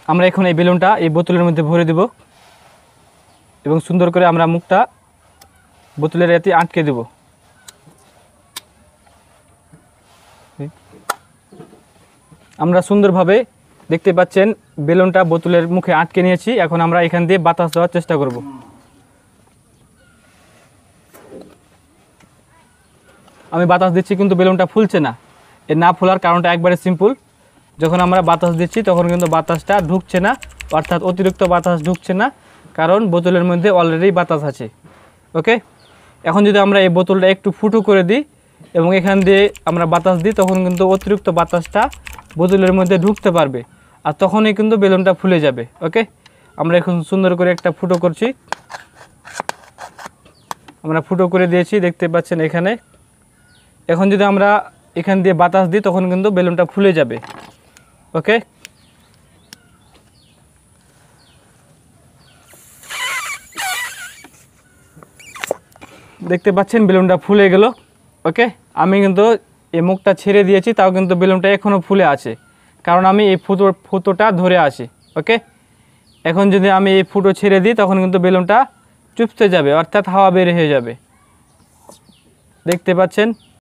আমরা এখন এই বেলুনটা এই বোতলের মধ্যে ভরে দেব এবং সুন্দর করে আমরা মুখটা বোতলের এতে আটকে দেব। আমরা সুন্দরভাবে দেখতে পাচ্ছেন বেলুনটা বোতলের মুখে আটকে নিয়েছি। এখন আমরা এখান দিয়ে বাতাস দেওয়ার চেষ্টা করব। আমি বাতাস দিচ্ছি কিন্তু বেলুনটা ফুলছে না। এর না ফোলার কারণটা একবারে সিম্পল, যখন আমরা বাতাস দিচ্ছি তখন কিন্তু বাতাসটা ঢুকছে না, অর্থাৎ অতিরিক্ত বাতাস ঢুকছে না, কারণ বোতলের মধ্যে অলরেডি বাতাস আছে। ওকে, এখন যদি আমরা এই বোতলটা একটু ফুটো করে দিই এবং এখান দিয়ে আমরা বাতাস দিই তখন কিন্তু অতিরিক্ত বাতাসটা বোতলের মধ্যে ঢুকতে পারবে, আর তখনই কিন্তু বেলুনটা ফুলে যাবে। ওকে, আমরা এখন সুন্দর করে একটা ফুটো করছি। আমরা ফুটো করে দিয়েছি, দেখতে পাচ্ছেন এখানে। এখন যদি আমরা এখান দিয়ে বাতাস দিই তখন কিন্তু বেলুনটা ফুলে যাবে। ওকে, দেখতে পাচ্ছেন বেলুনটা ফুলে গেল। ওকে, আমি কিন্তু এই মুখটা ছেড়ে দিয়েছি, তাও কিন্তু বেলুনটা এখনও ফুলে আছে, কারণ আমি এই ফুটোটা ধরে আছি। ওকে, এখন যদি আমি এই ফুটো ছেড়ে দিই তখন কিন্তু বেলুনটা চুপসে যাবে, অর্থাৎ হাওয়া বের হয়ে যাবে। দেখতে পাচ্ছেন।